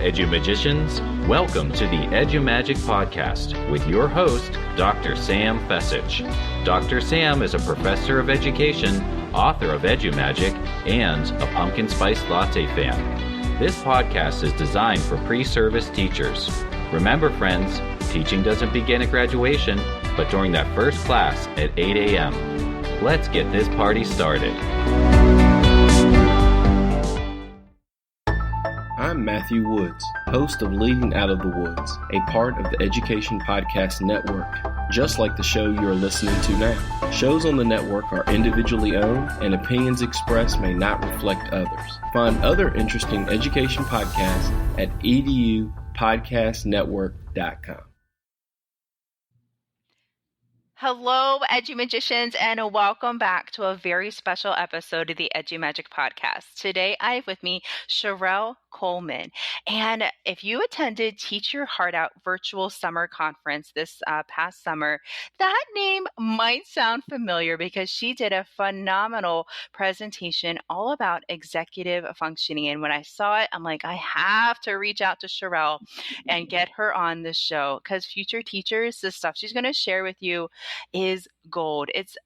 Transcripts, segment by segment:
Edu-Magicians, welcome to the Edu-Magic Podcast with your host, Dr. Sam Fessich. Dr. Sam is a professor of education, author of Edu-Magic, and a pumpkin spice latte fan. This podcast is designed for pre-service teachers. Remember, friends, teaching doesn't begin at graduation, but during that first class at 8 a.m. Let's get this party started. I'm Matthew Woods, host of Leading Out of the Woods, a part of the Education Podcast Network, just like the show you're listening to now. Shows on the network are individually owned, and opinions expressed may not reflect others. Find other interesting education podcasts at edupodcastnetwork.com. Hello, Edu-Magicians, and welcome back to a very special episode of the Edu-Magic Podcast. Today, I have with me Charrell Coleman. And if you attended Teach Your Heart Out virtual summer conference this past summer, that name might sound familiar because she did a phenomenal presentation all about executive functioning. And when I saw it, I'm like, I have to reach out to Charrell and get her on the show because future teachers, the stuff she's going to share with you is gold. It's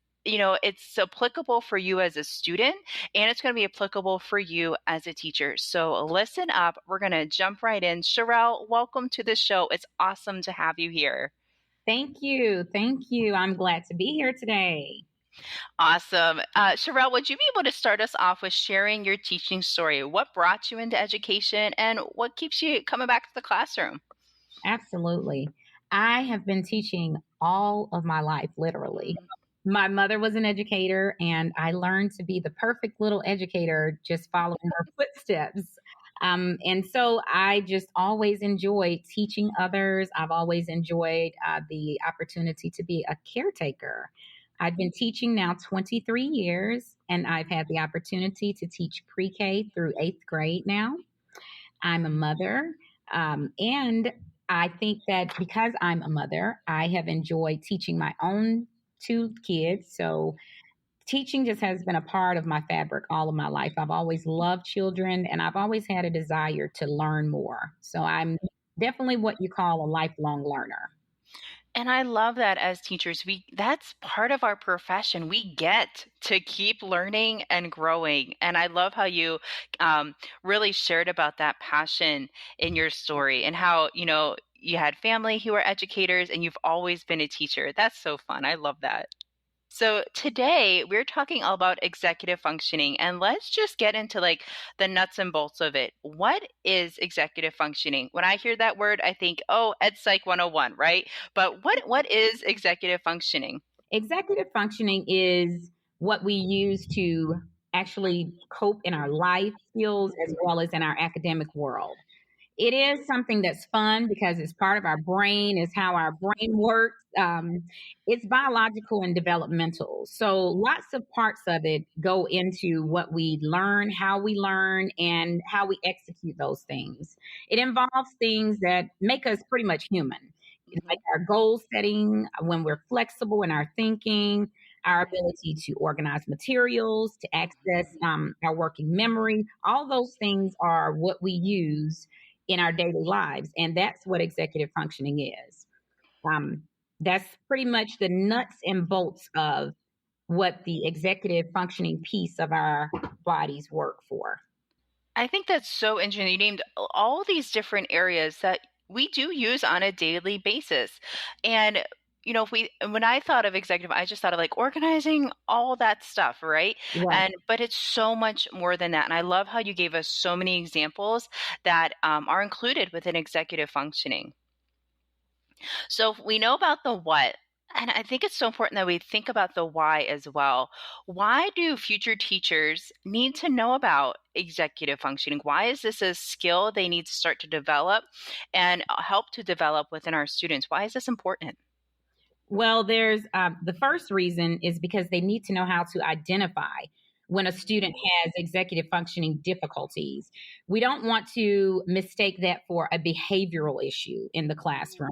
applicable for you as a student, and it's going to be applicable for you as a teacher. So listen up. We're going to jump right in. Charrell, welcome to the show. It's awesome to have you here. Thank you. I'm glad to be here today. Awesome. Charrell, would you be able to start us off with sharing your teaching story? What brought you into education and what keeps you coming back to the classroom? Absolutely. I have been teaching all of my life, literally. My mother was an educator, and I learned to be the perfect little educator just following her footsteps. And so I just always enjoyed teaching others. I've always enjoyed the opportunity to be a caretaker. I've been teaching now 23 years, and I've had the opportunity to teach pre-K through 8th grade now. I'm a mother, and I think that because I'm a mother, I have enjoyed teaching my own 2 kids. So teaching just has been a part of my fabric all of my life. I've always loved children, and I've always had a desire to learn more. So I'm definitely what you call a lifelong learner. And I love that as teachers, that's part of our profession. We get to keep learning and growing. And I love how you really shared about that passion in your story and how, you had family who are educators and you've always been a teacher. That's so fun. I love that. So today we're talking all about executive functioning, and let's just get into the nuts and bolts of it. What is executive functioning? When I hear that word, I think, Ed Psych 101, right? But what is executive functioning? Executive functioning is what we use to actually cope in our life skills as well as in our academic world. It is something that's fun because it's part of our brain, it's how our brain works. It's biological and developmental. So lots of parts of it go into what we learn, how we learn, and how we execute those things. It involves things that make us pretty much human, like our goal setting, when we're flexible in our thinking, our ability to organize materials, to access our working memory. All those things are what we use in our daily lives. And that's what executive functioning is. That's pretty much the nuts and bolts of what the executive functioning piece of our bodies work for. I think that's so interesting. You named all these different areas that we do use on a daily basis. And when I thought of executive, I just thought of organizing all that stuff, right? Right. But it's so much more than that. And I love how you gave us so many examples that are included within executive functioning. So we know about the what, and I think it's so important that we think about the why as well. Why do future teachers need to know about executive functioning? Why is this a skill they need to start to develop and help to develop within our students? Why is this important? Well, there's the first reason is because they need to know how to identify when a student has executive functioning difficulties. We don't want to mistake that for a behavioral issue in the classroom.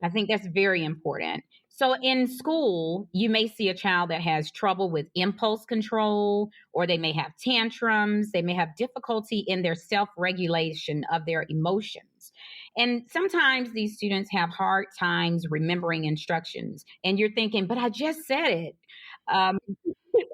I think that's very important. So in school, you may see a child that has trouble with impulse control, or they may have tantrums. They may have difficulty in their self-regulation of their emotions. And sometimes these students have hard times remembering instructions. And you're thinking, but I just said it. Um,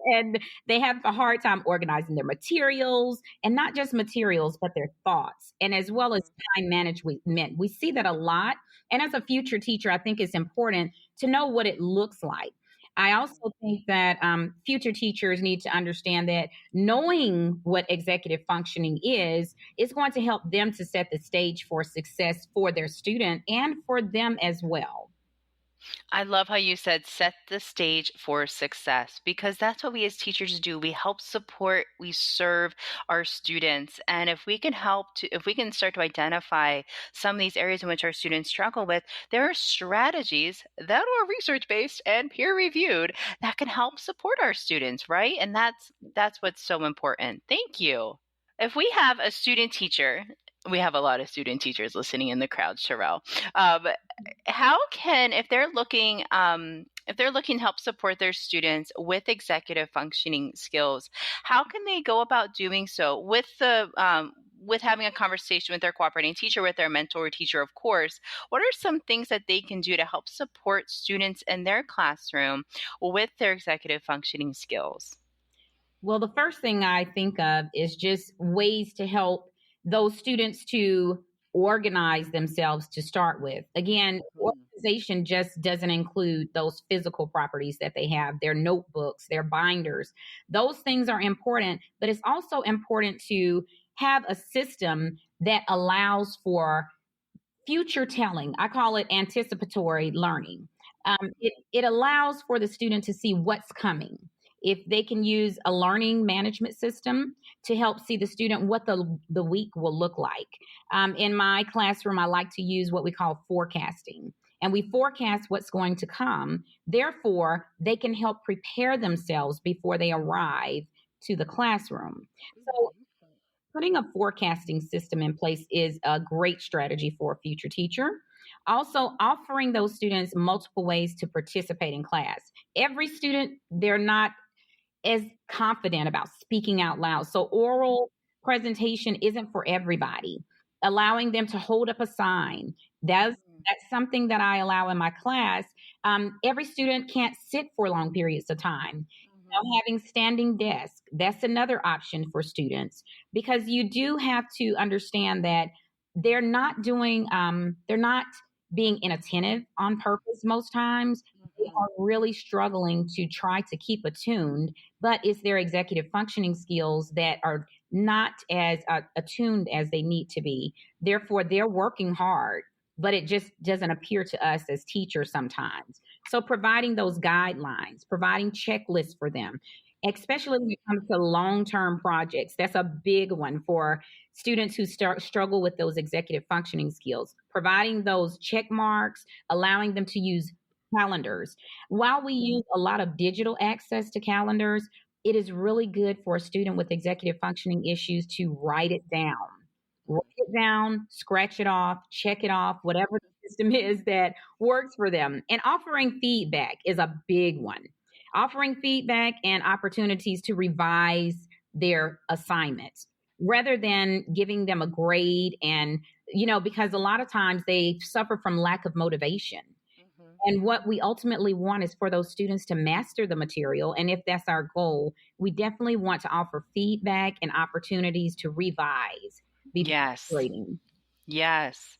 and they have a hard time organizing their materials, and not just materials, but their thoughts, and as well as time management. We see that a lot. And as a future teacher, I think it's important to know what it looks like. I also think that future teachers need to understand that knowing what executive functioning is going to help them to set the stage for success for their student and for them as well. I love how you said set the stage for success, because that's what we as teachers do. We help support, we serve our students. And if we can if we can start to identify some of these areas in which our students struggle with, there are strategies that are research-based and peer-reviewed that can help support our students, right? And that's what's so important. Thank you. If we have a student teacher, we have a lot of student teachers listening in the crowd, Charrell. How can, if they're looking to help support their students with executive functioning skills, how can they go about doing so with with having a conversation with their cooperating teacher, with their mentor teacher, of course? What are some things that they can do to help support students in their classroom with their executive functioning skills? Well, the first thing I think of is just ways to help those students to organize themselves to start with. Again, organization just doesn't include those physical properties that they have, their notebooks, their binders. Those things are important, but it's also important to have a system that allows for future telling. I call it anticipatory learning. It allows for the student to see what's coming. If they can use a learning management system to help see the student what the week will look like. In my classroom, I like to use what we call forecasting. And we forecast what's going to come. Therefore, they can help prepare themselves before they arrive to the classroom. So putting a forecasting system in place is a great strategy for a future teacher. Also, offering those students multiple ways to participate in class. Every student, they're not as confident about speaking out loud. So oral presentation isn't for everybody. Allowing them to hold up a sign, that's something that I allow in my class. Every student can't sit for long periods of time. Having standing desks, that's another option for students, because you do have to understand that they're not being inattentive on purpose most times. They are really struggling to try to keep attuned, but it's their executive functioning skills that are not as attuned as they need to be. Therefore, they're working hard, but it just doesn't appear to us as teachers sometimes. So providing those guidelines, providing checklists for them, especially when it comes to long-term projects. That's a big one for students who struggle with those executive functioning skills. Providing those check marks, allowing them to use calendars. While we use a lot of digital access to calendars, it is really good for a student with executive functioning issues to write it down. Write it down, scratch it off, check it off, whatever the system is that works for them. And offering feedback is a big one. Offering feedback and opportunities to revise their assignments rather than giving them a grade. And, because a lot of times they suffer from lack of motivation. And what we ultimately want is for those students to master the material. And if that's our goal, we definitely want to offer feedback and opportunities to revise. Yes. Grading. Yes.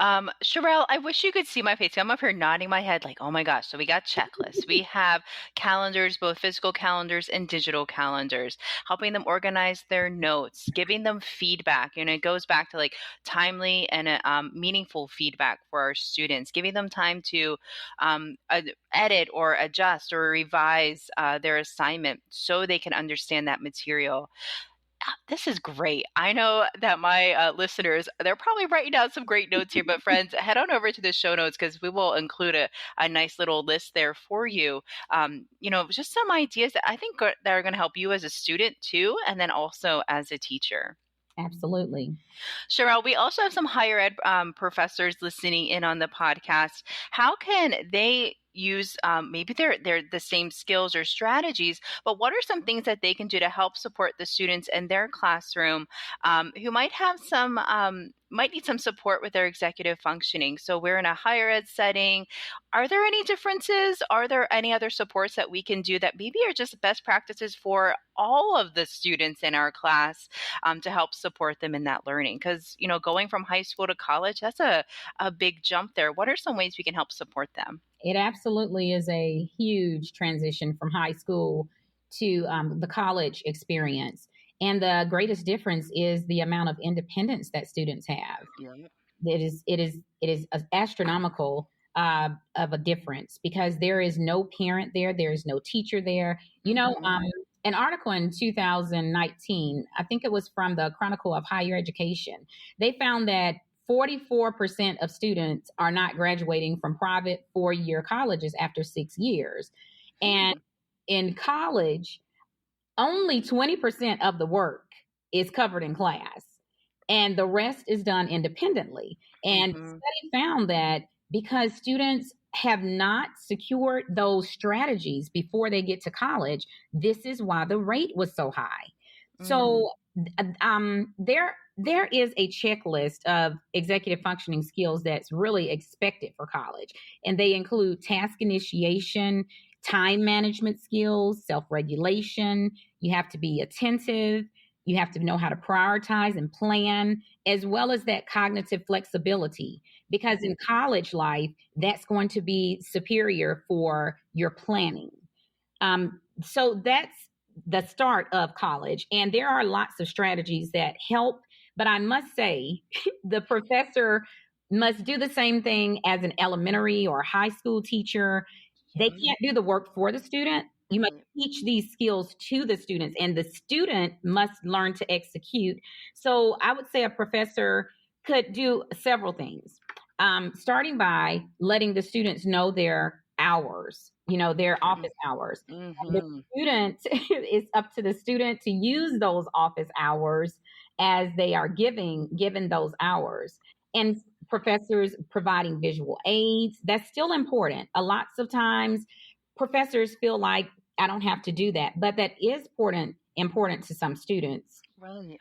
Charrell, I wish you could see my face. I'm up here nodding my head like, oh my gosh. So we got checklists. We have calendars, both physical calendars and digital calendars, helping them organize their notes, giving them feedback. It goes back to like timely and meaningful feedback for our students, giving them time to edit or adjust or revise their assignment so they can understand that material. This is great. I know that my listeners, they're probably writing down some great notes here, but friends, head on over to the show notes because we will include a nice little list there for you. Just some ideas that I think that are going to help you as a student too, and then also as a teacher. Absolutely. Charrell, we also have some higher ed professors listening in on the podcast. How can they use maybe they're the same skills or strategies, but what are some things that they can do to help support the students in their classroom who might have some might need some support with their executive functioning? So we're in a higher ed setting. Are there any differences? Are there any other supports that we can do that maybe are just best practices for all of the students in our class to help support them in that learning? Because, going from high school to college, that's a big jump there. What are some ways we can help support them? It absolutely is a huge transition from high school to the college experience. And the greatest difference is the amount of independence that students have. Yeah. It is astronomical of a difference because there is no parent there, there is no teacher there. An article in 2019, I think it was from the Chronicle of Higher Education, they found that 44% of students are not graduating from private 4-year colleges after 6 years. And in college, only 20% of the work is covered in class, and the rest is done independently. And the study found that because students have not secured those strategies before they get to college, this is why the rate was so high. So there is a checklist of executive functioning skills that's really expected for college, and they include task initiation, time management skills, self-regulation. You have to be attentive. You have to know how to prioritize and plan, as well as that cognitive flexibility, because in college life, that's going to be superior for your planning. So that's the start of college. And there are lots of strategies that help, but I must say the professor must do the same thing as an elementary or high school teacher. They can't do the work for the student. You must teach these skills to the students, and the student must learn to execute. So I would say a professor could do several things, starting by letting the students know their hours, their office hours. The student, it's up to the student to use those office hours as they are given those hours. And professors providing visual aids, that's still important. Lots of times professors feel like I don't have to do that, but that is important to some students. Right.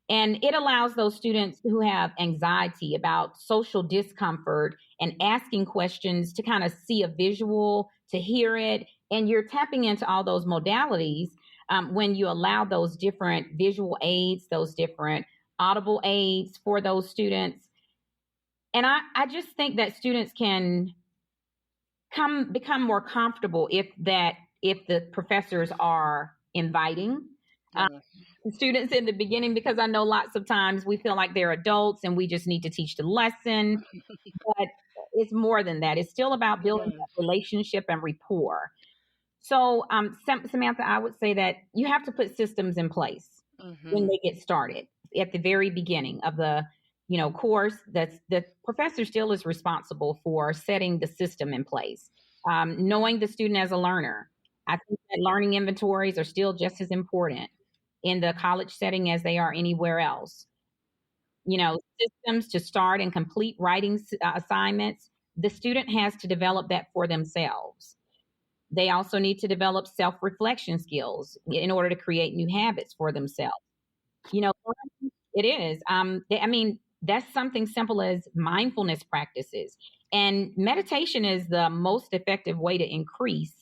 And it allows those students who have anxiety about social discomfort and asking questions to kind of see a visual, to hear it. And you're tapping into all those modalities when you allow those different visual aids, those different audible aids for those students. And I just think that students can become more comfortable if the professors are inviting students in the beginning, because I know lots of times we feel like they're adults and we just need to teach the lesson, but it's more than that. It's still about building that relationship and rapport. So, Samantha, I would say that you have to put systems in place when they get started at the very beginning of the course. That's the professor still is responsible for setting the system in place, knowing the student as a learner. I think that learning inventories are still just as important in the college setting as they are anywhere else. Systems to start and complete writing assignments. The student has to develop that for themselves. They also need to develop self-reflection skills in order to create new habits for themselves. It is. That's something simple as mindfulness practices. And meditation is the most effective way to increase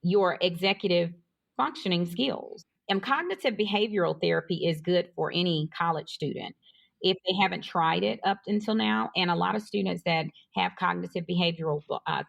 your executive functioning skills. And cognitive behavioral therapy is good for any college student if they haven't tried it up until now. And a lot of students that have cognitive behavioral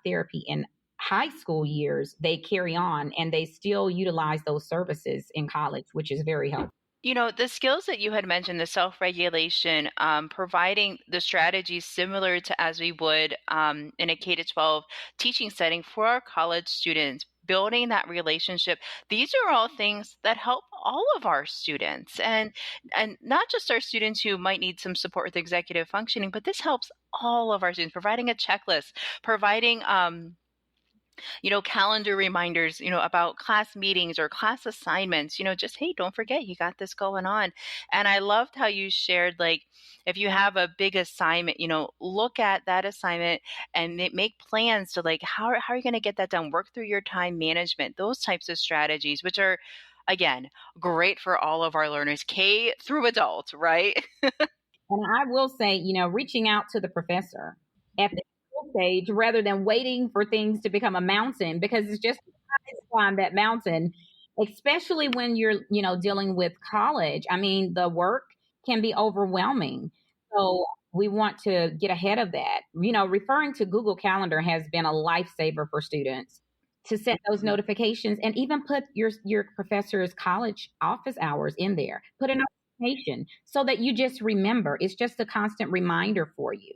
therapy in high school years, they carry on and they still utilize those services in college, which is very helpful. The skills that you had mentioned, the self-regulation, providing the strategies similar to as we would in a K-12 teaching setting for our college students, building that relationship. These are all things that help all of our students, and not just our students who might need some support with executive functioning, but this helps all of our students, providing a checklist, providing Calendar reminders, about class meetings or class assignments, just, hey, don't forget you got this going on. And I loved how you shared, like, if you have a big assignment, look at that assignment and make plans to, like, how are you going to get that done? Work through your time management, those types of strategies, which are, again, great for all of our learners, K through adult, right? And I will say, reaching out to the professor at the stage rather than waiting for things to become a mountain, because it's just to climb that mountain, especially when you're, dealing with college. I mean, the work can be overwhelming. So we want to get ahead of that. Referring to Google Calendar has been a lifesaver for students to set those notifications and even put your professor's college office hours in there. Put a notification so that you just remember. It's just a constant reminder for you.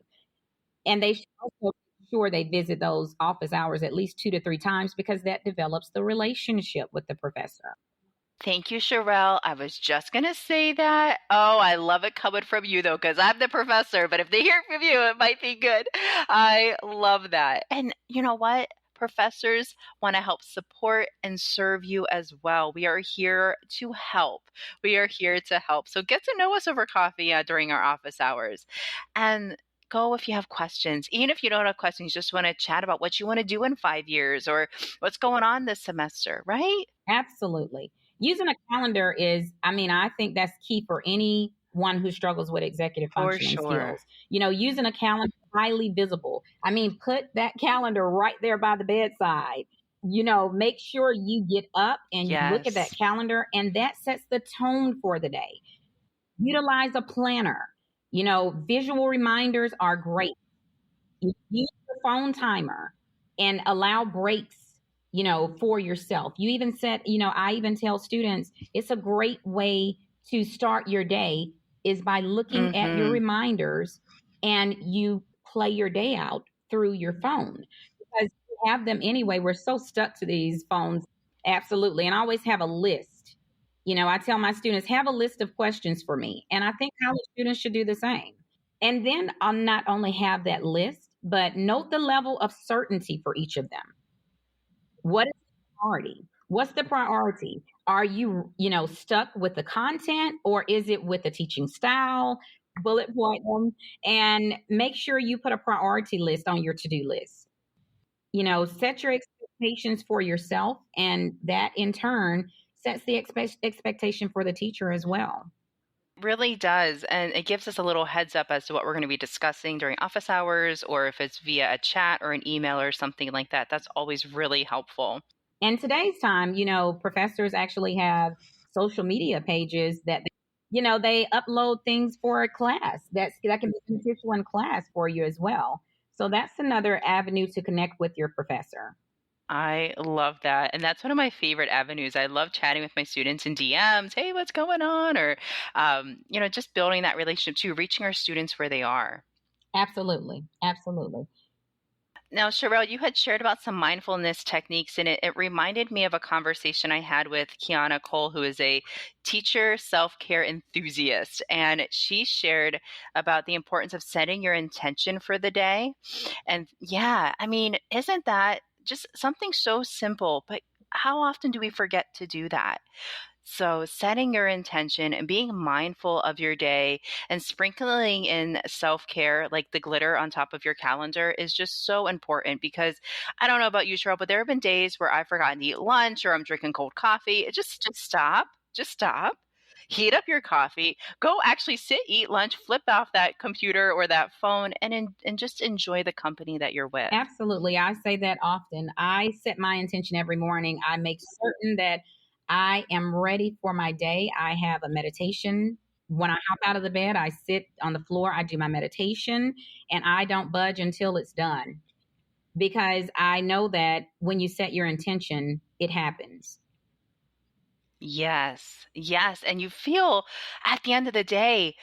And they should also make sure they visit those office hours at least 2 to 3 times, because that develops the relationship with the professor. Thank you, Charrell. I was just going to say that. Oh, I love it coming from you, though, because I'm the professor. But if they hear from you, it might be good. I love that. And you know what? Professors want to help support and serve you as well. We are here to help. We are here to help. So get to know us over coffee during our office hours. And go if you have questions. Even if you don't have questions, you just want to chat about what you want to do in 5 years or what's going on this semester, right? Absolutely. Using a calendar is, I think that's key for anyone who struggles with executive functioning skills. Using a calendar highly visible. Put that calendar right there by the bedside. Make sure you get up and you look at that calendar, and that sets the tone for the day. Utilize a planner. Visual reminders are great. Use the phone timer and allow breaks, for yourself. You even said, I even tell students it's a great way to start your day is by looking at your reminders, and you play your day out through your phone, because you have them anyway. We're so stuck to these phones. Absolutely. And I always have a list. I tell my students, have a list of questions for me. And I think college students should do the same. And then I'll not only have that list, but note the level of certainty for each of them. What is the priority? What's the priority? Are you, stuck with the content, or is it with the teaching style? Bullet point them, and make sure you put a priority list on your to-do list. Set your expectations for yourself, and that in turn sets the expectation for the teacher as well. Really does. And it gives us a little heads up as to what we're going to be discussing during office hours, or if it's via a chat or an email or something like that. That's always really helpful. In today's time, professors actually have social media pages that, they upload things for a class. That can be beneficial in class for you as well. So that's another avenue to connect with your professor. I love that. And that's one of my favorite avenues. I love chatting with my students in DMs. Hey, what's going on? Or, just building that relationship too, reaching our students where they are. Absolutely. Absolutely. Now, Charrell, you had shared about some mindfulness techniques, and it reminded me of a conversation I had with Kiana Cole, who is a teacher self-care enthusiast. And she shared about the importance of setting your intention for the day. And isn't that just something so simple, but how often do we forget to do that? So setting your intention and being mindful of your day and sprinkling in self-care, like the glitter on top of your calendar, is just so important, because I don't know about you, Charrell, but there have been days where I've forgotten to eat lunch or I'm drinking cold coffee. Just stop. Heat up your coffee, go actually sit, eat lunch, flip off that computer or that phone, and just enjoy the company that you're with. Absolutely. I say that often. I set my intention every morning. I make certain that I am ready for my day. I have a meditation. When I hop out of the bed, I sit on the floor, I do my meditation, and I don't budge until it's done, because I know that when you set your intention, it happens. Yes. And you feel at the end of the day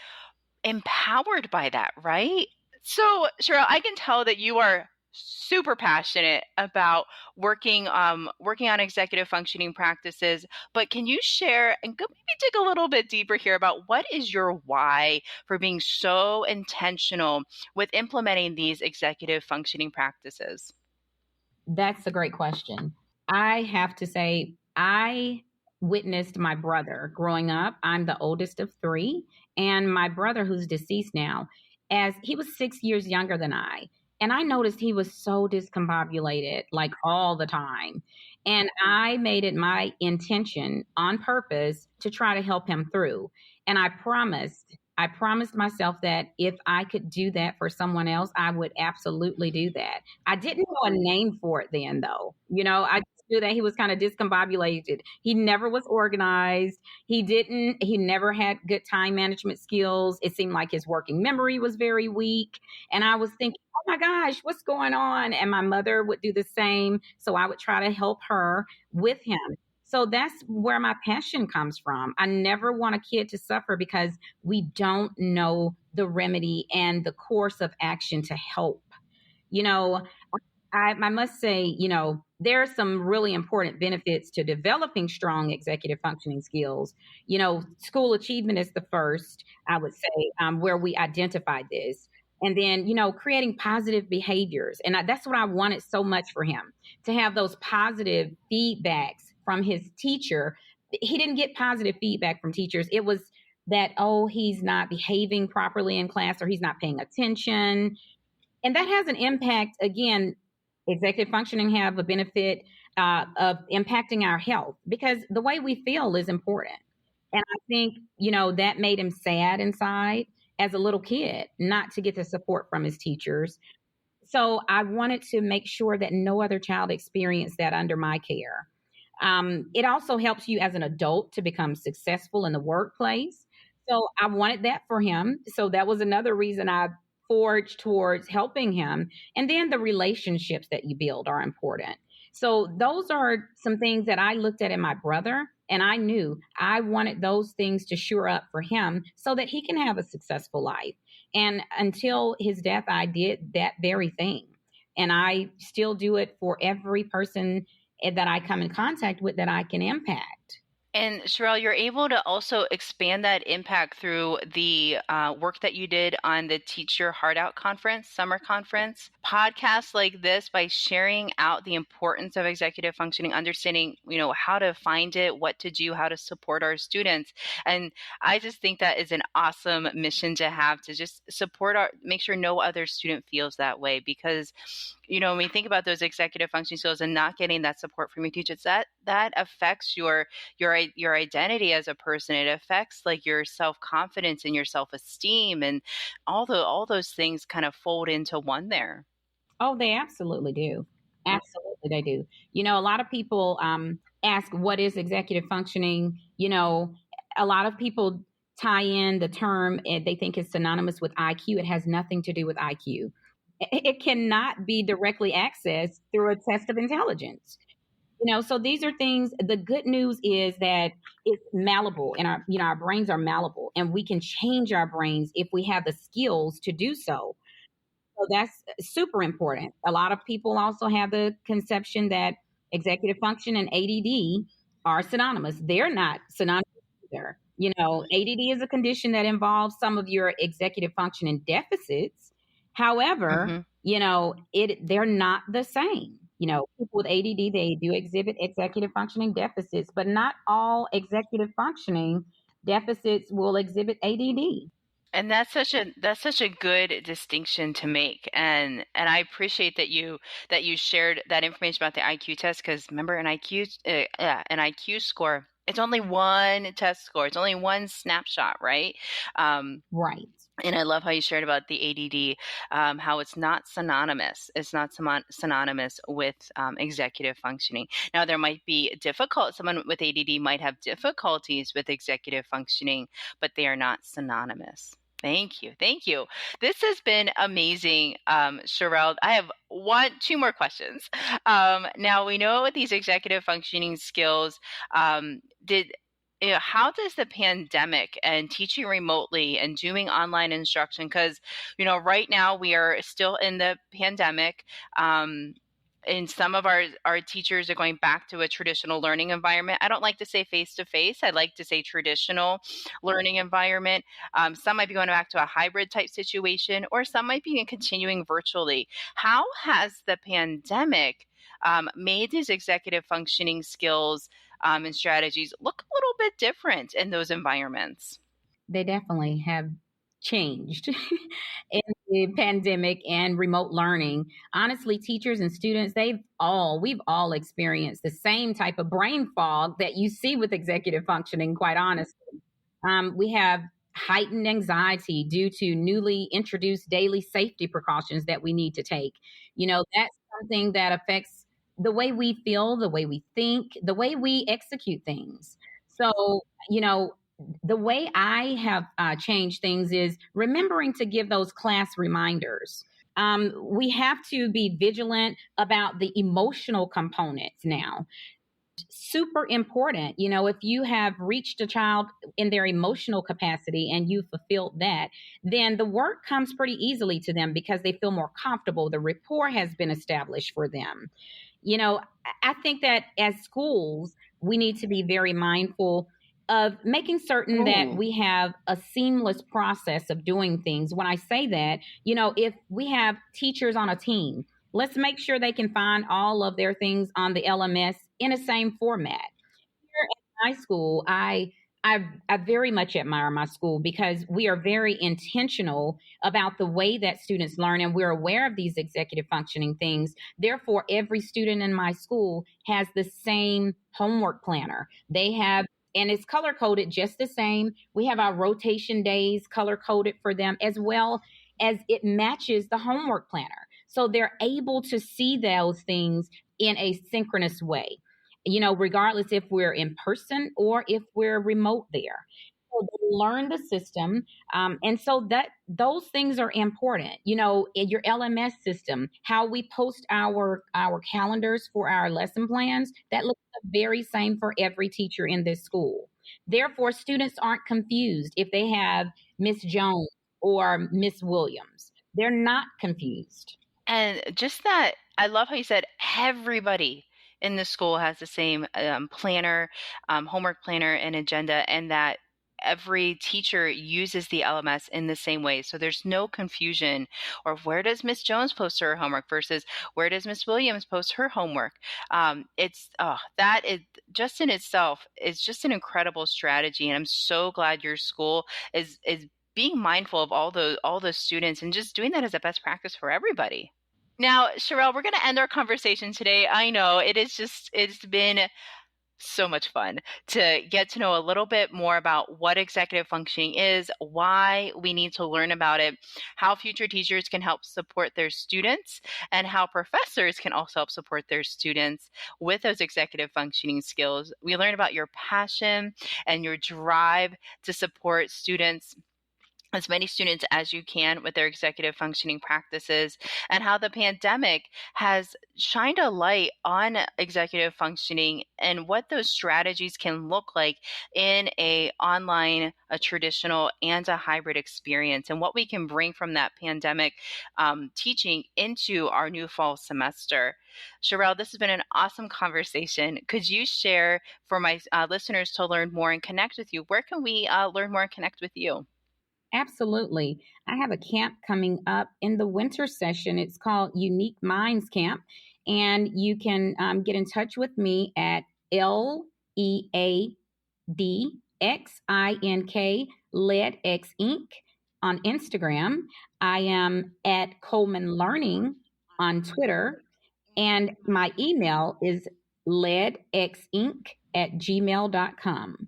empowered by that, right? So, Charrell, I can tell that you are super passionate about working on executive functioning practices, but can you share and maybe dig a little bit deeper here about what is your why for being so intentional with implementing these executive functioning practices? That's a great question. I have to say, I witnessed my brother growing up. I'm the oldest of three, and my brother, who's deceased now, as he was 6 years younger than I. And I noticed he was so discombobulated, like all the time. And I made it my intention on purpose to try to help him through. And I promised myself that if I could do that for someone else, I would absolutely do that. I didn't know a name for it then, though. I just knew that he was kind of discombobulated. He never was organized. He never had good time management skills. It seemed like his working memory was very weak. And I was thinking, oh my gosh, what's going on? And my mother would do the same. So I would try to help her with him. So that's where my passion comes from. I never want a kid to suffer because we don't know the remedy and the course of action to help. You know, I must say, there are some really important benefits to developing strong executive functioning skills. School achievement is the first, I would say, where we identified this. And then, creating positive behaviors. And that's what I wanted so much for him, to have those positive feedbacks from his teacher. He didn't get positive feedback from teachers. It was that, oh, he's not behaving properly in class, or he's not paying attention. And that has an impact. Again, executive functioning have a benefit of impacting our health, because the way we feel is important. And I think, that made him sad inside as a little kid, not to get the support from his teachers. So I wanted to make sure that no other child experienced that under my care. It also helps you as an adult to become successful in the workplace. So I wanted that for him. So that was another reason I forged towards helping him. And then the relationships that you build are important. So those are some things that I looked at in my brother, and I knew I wanted those things to shore up for him so that he can have a successful life. And until his death, I did that very thing. And I still do it for every person that I come in contact with that I can impact. And Charrell, you're able to also expand that impact through the work that you did on the Teach Your Heart Out conference, summer conference. Podcasts like this, by sharing out the importance of executive functioning, understanding, how to find it, what to do, how to support our students. And I just think that is an awesome mission to have, to just make sure no other student feels that way. Because, when we think about those executive functioning skills and not getting that support from your teachers, that affects your identity as a person. It affects like your self-confidence and your self-esteem, and all those things kind of fold into one there. Oh, they absolutely do. Absolutely, they do. A lot of people ask, what is executive functioning? A lot of people tie in the term, and they think it's synonymous with IQ. It has nothing to do with IQ. It cannot be directly accessed through a test of intelligence. So these are things. The good news is that it's malleable, and our brains are malleable, and we can change our brains if we have the skills to do so. So that's super important. A lot of people also have the conception that executive function and ADD are synonymous. They're not synonymous either. ADD is a condition that involves some of your executive functioning deficits. However, they're not the same. People with ADD, they do exhibit executive functioning deficits, but not all executive functioning deficits will exhibit ADD. And that's such a good distinction to make, and I appreciate that you shared that information about the IQ test, because remember, an IQ score, it's only one test score, it's only one snapshot, right? Right. And I love how you shared about the ADD, how it's not synonymous. It's not synonymous with executive functioning. Now, there might be someone with ADD might have difficulties with executive functioning, but they are not synonymous. Thank you. This has been amazing, Charrell. I have two more questions. Now, we know with these executive functioning skills, how does the pandemic and teaching remotely and doing online instruction, because, right now we are still in the pandemic, and some of our teachers are going back to a traditional learning environment. I don't like to say face-to-face. I like to say traditional learning environment. Some might be going back to a hybrid type situation, or some might be continuing virtually. How has the pandemic made these executive functioning skills and strategies look a little bit different in those environments? They definitely have changed in the pandemic and remote learning. Honestly, teachers and students, we've all experienced the same type of brain fog that you see with executive functioning, quite honestly. We have heightened anxiety due to newly introduced daily safety precautions that we need to take. That's something that affects the way we feel, the way we think, the way we execute things. So, the way I have changed things is remembering to give those class reminders. We have to be vigilant about the emotional components now. Super important. If you have reached a child in their emotional capacity and you fulfilled that, then the work comes pretty easily to them because they feel more comfortable. The rapport has been established for them. I think that as schools, we need to be very mindful of making certain that we have a seamless process of doing things. When I say that, if we have teachers on a team, let's make sure they can find all of their things on the LMS in the same format. Here at my school, I very much admire my school because we are very intentional about the way that students learn, and we're aware of these executive functioning things. Therefore, every student in my school has the same homework planner. And it's color coded just the same. We have our rotation days color coded for them, as well as it matches the homework planner. So they're able to see those things in a synchronous way, regardless if we're in person or if we're remote there. So they learn the system. And so those things are important. In your LMS system, how we post our calendars for our lesson plans, that looks the very same for every teacher in this school. Therefore, students aren't confused if they have Miss Jones or Miss Williams. They're not confused. And just that, I love how you said everybody in the school has the same planner, homework planner, and agenda, and that every teacher uses the LMS in the same way. So there's no confusion, or where does Miss Jones post her homework versus where does Miss Williams post her homework? That is just in itself is just an incredible strategy. And I'm so glad your school is being mindful of all the students and just doing that as a best practice for everybody. Now, Charrell, we're going to end our conversation today. I know it's been so much fun to get to know a little bit more about what executive functioning is, why we need to learn about it, how future teachers can help support their students, and how professors can also help support their students with those executive functioning skills. We learned about your passion and your drive to support students, as many students as you can, with their executive functioning practices, and how the pandemic has shined a light on executive functioning and what those strategies can look like in a online, a traditional, and a hybrid experience, and what we can bring from that pandemic teaching into our new fall semester. Charrell, this has been an awesome conversation. Could you share for my listeners to learn more and connect with you? Where can we learn more and connect with you? Absolutely. I have a camp coming up in the winter session. It's called Unique Minds Camp. And you can get in touch with me at LEADXINK, LEADX Inc. on Instagram. I am at Coleman Learning on Twitter. And my email is leadxinc@gmail.com.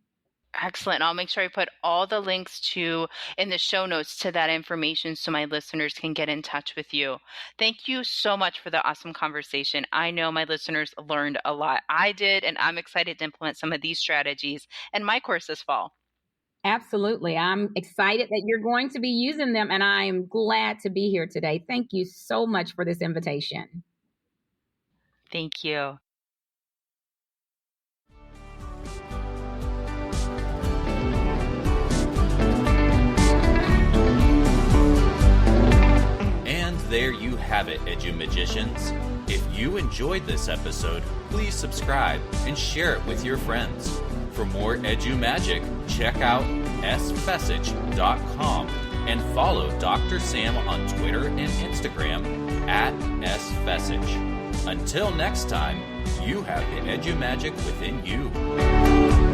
Excellent. I'll make sure I put all the links in the show notes to that information so my listeners can get in touch with you. Thank you so much for the awesome conversation. I know my listeners learned a lot. I did, and I'm excited to implement some of these strategies in my course this fall. Absolutely. I'm excited that you're going to be using them, and I am glad to be here today. Thank you so much for this invitation. Thank you. There you have it, EduMagicians. If you enjoyed this episode, please subscribe and share it with your friends. For more EduMagic, check out sfessage.com and follow Dr. Sam on Twitter and Instagram @sfessage. Until next time, you have the EduMagic within you.